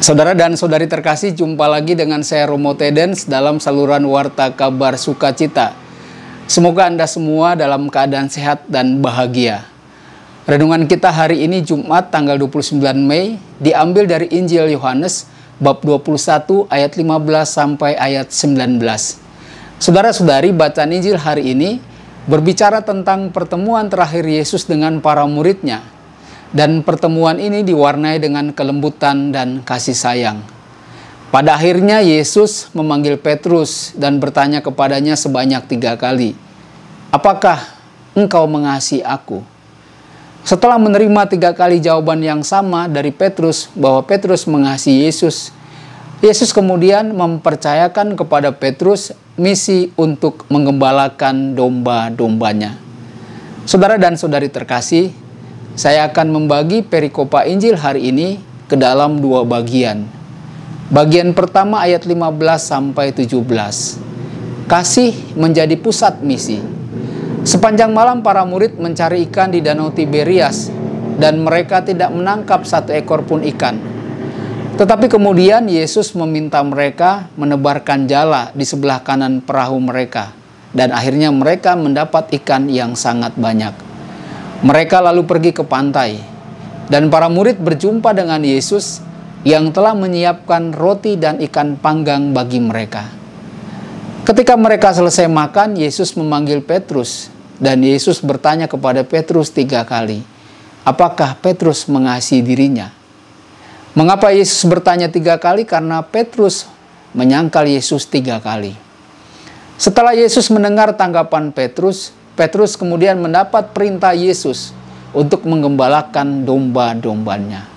Saudara dan saudari terkasih, jumpa lagi dengan saya Romo Tedens dalam saluran Warta Kabar Sukacita. Semoga Anda semua dalam keadaan sehat dan bahagia. Renungan kita hari ini Jumat tanggal 29 Mei diambil dari Injil Yohanes bab 21 ayat 15 sampai ayat 19. Saudara-saudari, bacaan Injil hari ini berbicara tentang pertemuan terakhir Yesus dengan para muridnya. Dan pertemuan ini diwarnai dengan kelembutan dan kasih sayang. Pada akhirnya Yesus memanggil Petrus dan bertanya kepadanya sebanyak 3 kali, "Apakah engkau mengasihi aku?" Setelah menerima 3 kali jawaban yang sama dari Petrus bahwa Petrus mengasihi Yesus, Yesus kemudian mempercayakan kepada Petrus misi untuk menggembalakan domba-dombanya. Saudara dan saudari terkasih, saya akan membagi perikopa Injil hari ini ke dalam 2 bagian. Bagian pertama ayat 15 sampai 17. Kasih menjadi pusat misi. Sepanjang malam para murid mencari ikan di Danau Tiberias dan mereka tidak menangkap 1 ekor pun ikan. Tetapi kemudian Yesus meminta mereka menebarkan jala di sebelah kanan perahu mereka dan akhirnya mereka mendapat ikan yang sangat banyak. Mereka lalu pergi ke pantai, dan para murid berjumpa dengan Yesus yang telah menyiapkan roti dan ikan panggang bagi mereka. Ketika mereka selesai makan, Yesus memanggil Petrus, dan Yesus bertanya kepada Petrus 3 kali, apakah Petrus mengasihi dirinya? Mengapa Yesus bertanya 3 kali? Karena Petrus menyangkal Yesus 3 kali. Setelah Yesus mendengar tanggapan Petrus kemudian mendapat perintah Yesus untuk menggembalakan domba-dombanya.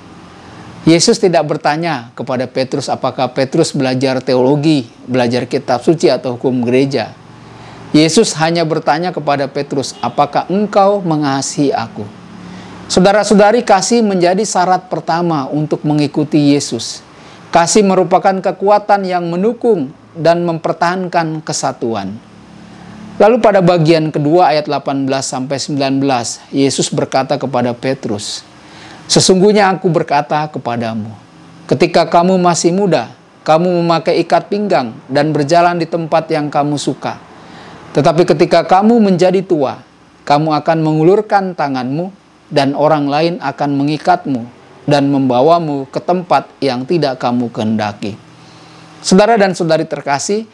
Yesus tidak bertanya kepada Petrus apakah Petrus belajar teologi, belajar kitab suci atau hukum gereja. Yesus hanya bertanya kepada Petrus, apakah engkau mengasihi aku? Saudara-saudari, kasih menjadi syarat pertama untuk mengikuti Yesus. Kasih merupakan kekuatan yang mendukung dan mempertahankan kesatuan. Lalu pada bagian kedua ayat 18-19, Yesus berkata kepada Petrus, "Sesungguhnya aku berkata kepadamu, ketika kamu masih muda, kamu memakai ikat pinggang dan berjalan di tempat yang kamu suka. Tetapi ketika kamu menjadi tua, kamu akan mengulurkan tanganmu dan orang lain akan mengikatmu dan membawamu ke tempat yang tidak kamu kehendaki." Saudara dan saudari terkasih,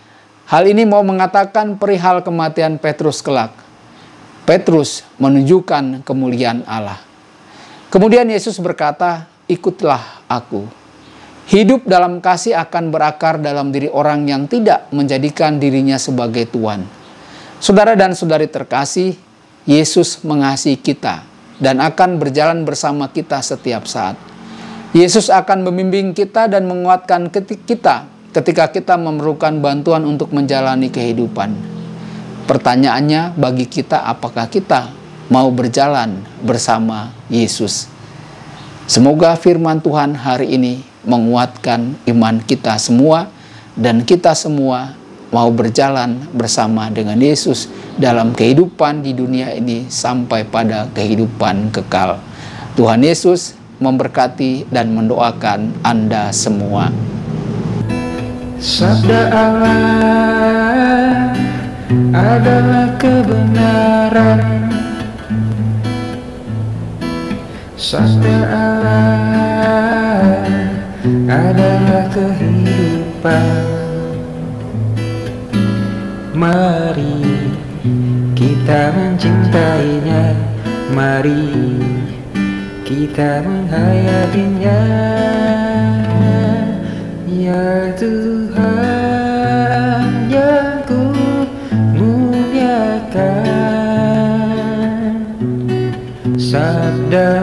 hal ini mau mengatakan perihal kematian Petrus kelak. Petrus menunjukkan kemuliaan Allah. Kemudian Yesus berkata, "Ikutlah aku." Hidup dalam kasih akan berakar dalam diri orang yang tidak menjadikan dirinya sebagai Tuhan. Saudara dan saudari terkasih, Yesus mengasihi kita dan akan berjalan bersama kita setiap saat. Yesus akan membimbing kita dan menguatkan kita ketika kita memerlukan bantuan untuk menjalani kehidupan. Pertanyaannya bagi kita, apakah kita mau berjalan bersama Yesus? Semoga firman Tuhan hari ini menguatkan iman kita semua, dan kita semua mau berjalan bersama dengan Yesus dalam kehidupan di dunia ini sampai pada kehidupan kekal. Tuhan Yesus memberkati dan mendoakan Anda semua. Sabda Allah adalah kebenaran. Sabda Allah adalah kehidupan. Mari kita mencintainya, mari kita menghayatinya. Ya Tuhan yang ku muliakan, sabda